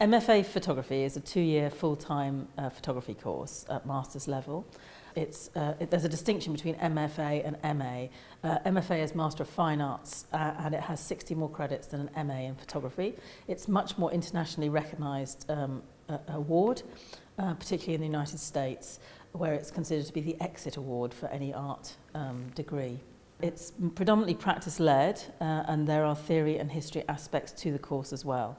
MFA Photography is a 2-year full-time photography course at master's level. There's a distinction between MFA and MA. MFA is Master of Fine Arts and it has 60 more credits than an MA in photography. It's much more internationally recognised award, particularly in the United States, where it's considered to be the exit award for any art degree. It's predominantly practice-led and there are theory and history aspects to the course as well.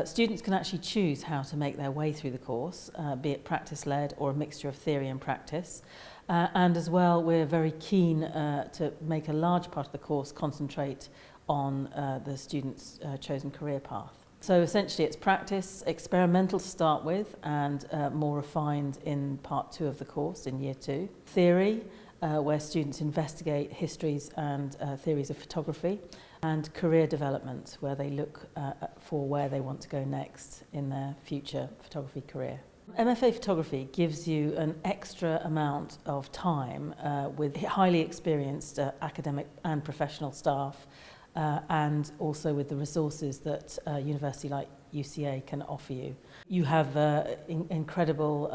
Students can actually choose how to make their way through the course, be it practice-led or a mixture of theory and practice. And as well, we're very keen to make a large part of the course concentrate on the student's chosen career path. So essentially it's practice, experimental to start with, and more refined in part 2 of the course in year 2. Theory, where students investigate histories and theories of photography, and career development, where they look for where they want to go next in their future photography career. MFA Photography gives you an extra amount of time with highly experienced academic and professional staff, and also with the resources that a university like UCA can offer you. You have incredible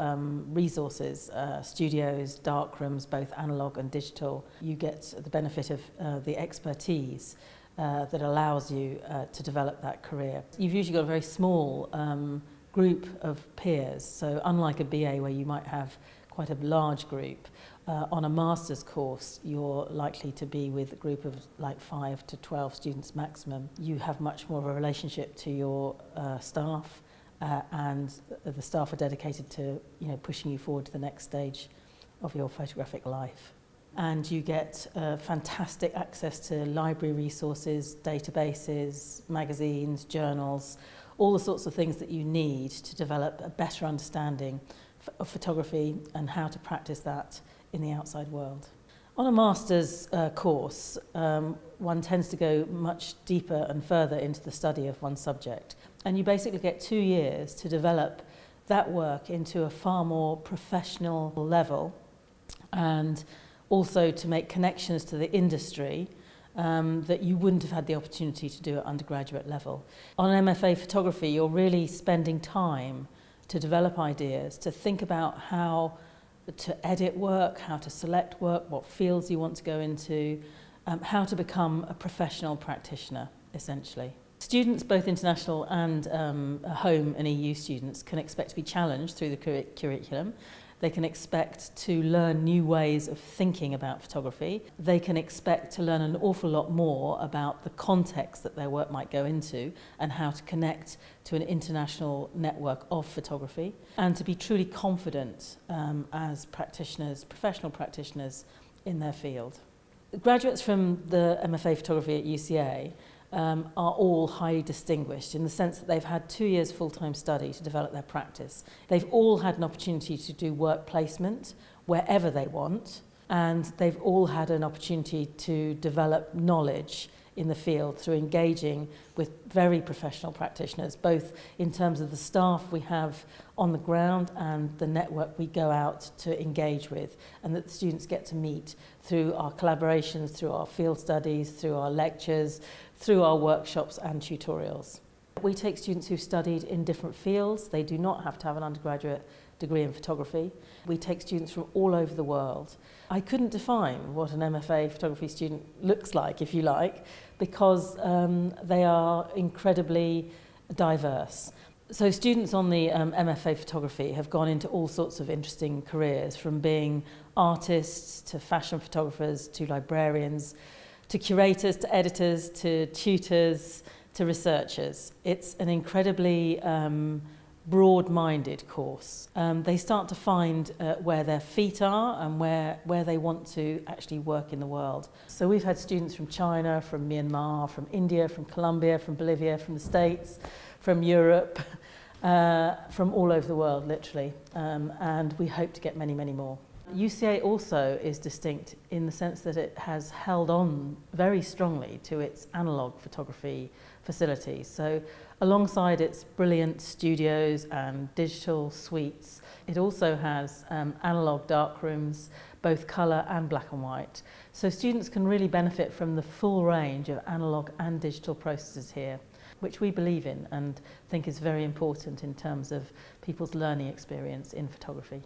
resources, studios, darkrooms, both analogue and digital. You get the benefit of the expertise that allows you to develop that career. You've usually got a very small group of peers, so unlike a BA where you might have quite a large group, on a master's course you're likely to be with a group of like 5 to 12 students maximum. You have much more of a relationship to your staff and the staff are dedicated to pushing you forward to the next stage of your photographic life. And you get fantastic access to library resources, databases, magazines, journals, all the sorts of things that you need to develop a better understanding of photography and how to practice that in the outside world. On a master's course, one tends to go much deeper and further into the study of one subject. And you basically get 2 years to develop that work into a far more professional level, and also to make connections to the industry that you wouldn't have had the opportunity to do at undergraduate level. On MFA Photography, you're really spending time to develop ideas, to think about how to edit work, how to select work, what fields you want to go into, how to become a professional practitioner, essentially. Students, both international and home and EU students, can expect to be challenged through the curriculum. They can expect to learn new ways of thinking about photography. They can expect to learn an awful lot more about the context that their work might go into and how to connect to an international network of photography, and to be truly confident as practitioners, professional practitioners in their field. Graduates from the MFA Photography at UCA are all highly distinguished in the sense that they've had 2 years full-time study to develop their practice. They've all had an opportunity to do work placement wherever they want, and they've all had an opportunity to develop knowledge in the field through engaging with very professional practitioners, both in terms of the staff we have on the ground and the network we go out to engage with, and that the students get to meet through our collaborations, through our field studies, through our lectures, through our workshops and tutorials. We take students who've studied in different fields. They do not have to have an undergraduate degree in photography. We take students from all over the world. I couldn't define what an MFA photography student looks like, if you like, because they are incredibly diverse. So students on the MFA photography have gone into all sorts of interesting careers, from being artists to fashion photographers to librarians, to curators, to editors, to tutors, to researchers. It's an incredibly broad-minded course. They start to find where their feet are and where they want to actually work in the world. So we've had students from China, from Myanmar, from India, from Colombia, from Bolivia, from the States, from Europe, from all over the world, literally. And we hope to get many, many more. UCA also is distinct in the sense that it has held on very strongly to its analogue photography facilities. So alongside its brilliant studios and digital suites, it also has analogue darkrooms, both colour and black and white. So students can really benefit from the full range of analogue and digital processes here, which we believe in and think is very important in terms of people's learning experience in photography.